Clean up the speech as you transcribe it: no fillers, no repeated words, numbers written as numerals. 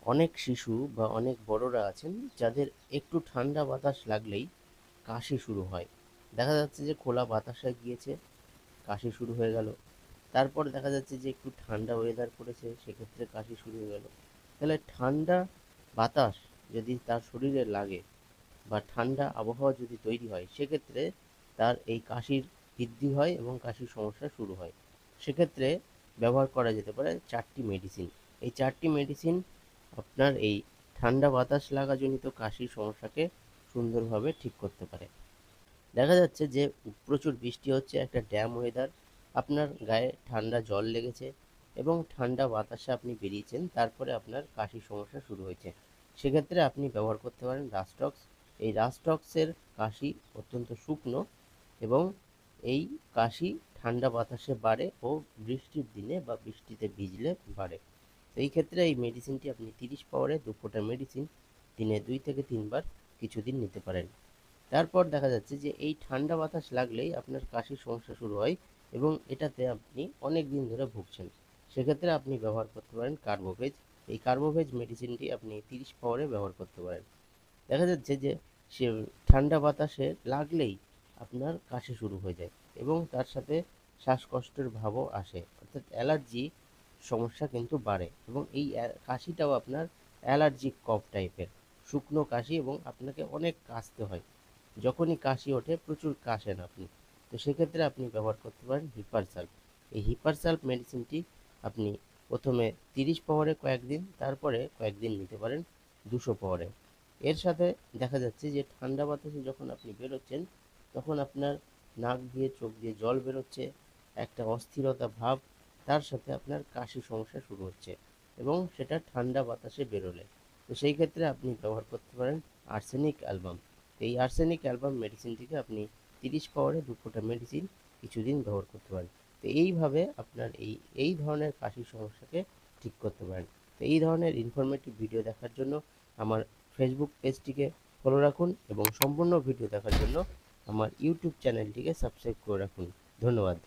অনেক শিশু বা অনেক বড়রা আছেন যাদের একটু ঠান্ডা বাতাস লাগলেই কাশি শুরু হয়। দেখা যাচ্ছে যে খোলা বাতাসে গিয়েছে, কাশি শুরু হয়ে গেল। তারপর দেখা যাচ্ছে যে একটু ঠান্ডা ওয়েদার পড়েছে, সেক্ষেত্রে কাশি শুরু হয়ে গেল। তাহলে ঠান্ডা বাতাস যদি তার শরীরে লাগে বা ঠান্ডা আবহাওয়া যদি তৈরি হয়, সেক্ষেত্রে তার এই কাশির বৃদ্ধি হয় এবং কাশির সমস্যা শুরু হয়। সেক্ষেত্রে ব্যবহার করা যেতে পারে 4টি মেডিসিন। এই 4টি মেডিসিন আপনার এই ঠান্ডা বাতাস লাগাজনিত কাশির সমস্যাকে সুন্দরভাবে ঠিক করতে পারে। দেখা যাচ্ছে যে প্রচুর বৃষ্টি হচ্ছে, একটা ড্যাম ওয়েদার, আপনার গায়ে ঠান্ডা জল লেগেছে এবং ঠান্ডা বাতাসে আপনি বেরিয়েছেন, তারপরে আপনার কাশির সমস্যা শুরু হয়েছে। সেক্ষেত্রে আপনি ব্যবহার করতে পারেন রাস্টক্স। এই রাস্টক্সের কাশি অত্যন্ত শুকনো এবং এই কাশি ঠান্ডা বাতাসে বাড়ে ও বৃষ্টির দিনে বা বৃষ্টিতে ভিজলে বাড়ে। তো এই ক্ষেত্রে এই মেডিসিনটি আপনি 30 পাওয়ারে 2 ফোঁটা মেডিসিন দিনে 2 থেকে 3 বার কিছুদিন নিতে পারেন। তারপর দেখা যাচ্ছে যে এই ঠান্ডা বাতাস লাগলেই আপনার কাশির সমস্যা শুরু হয় এবং এটাতে আপনি অনেক দিন ধরে ভুগছেন। সেক্ষেত্রে আপনি ব্যবহার করতে পারেন কার্বোভেজ। এই কার্বোভেজ মেডিসিনটি আপনি 30 পাওয়ারে ব্যবহার করতে পারেন। দেখা যাচ্ছে যে সে ঠান্ডা বাতাসে লাগলেই আপনার কাশি শুরু হয়ে যায় এবং তার সাথে শ্বাসকষ্টের ভাবও আসে, অর্থাৎ অ্যালার্জি সমস্যা কিন্তু বাড়ে এবং এই কাশিটাও আপনার অ্যালার্জিক কফ টাইপের শুকনো কাশি এবং আপনাকে অনেক কাশতে হয়। যখনই কাশি ওঠে প্রচুর কাশেন আপনি। তো সেক্ষেত্রে আপনি ব্যবহার করতে পারেন হিপারসাল্প। এই হিপারসাল্প মেডিসিনটি আপনি প্রথমে 30 পাওয়ারে কয়েকদিন, তারপরে কয়েকদিন নিতে পারেন 200 পাওয়ারে। এর সাথে দেখা যাচ্ছে যে ঠান্ডা বাতাসে যখন আপনি বেরোচ্ছেন, তখন আপনার নাক দিয়ে চোখ দিয়ে জল বেরোচ্ছে, একটা অস্থিরতা ভাব, তার সাথে আপনার কাশি সমস্যা শুরু হচ্ছে এবং সেটা ঠান্ডা বাতাসে বেরোলে। তো সেই ক্ষেত্রে আপনি ব্যবহার করতে পারেন আর্সেনিক অ্যালবাম। এই আর্সেনিক অ্যালবাম মেডিসিনটিকে আপনি 30 পাওয়ারে 2 ফোঁটা মেডিসিন কিছুদিন ব্যবহার করতে পারেন। তো এইভাবে আপনার এই ধরনের কাশির সমস্যাকে ঠিক করতে পারেন। তো এই ধরনের ইনফরমেটিভ ভিডিও দেখার জন্য আমার ফেসবুক পেজটিকে ফলো রাখুন এবং সম্পূর্ণ ভিডিও দেখার জন্য আমার ইউটিউব চ্যানেলটিকে সাবস্ক্রাইব করে রাখুন। ধন্যবাদ।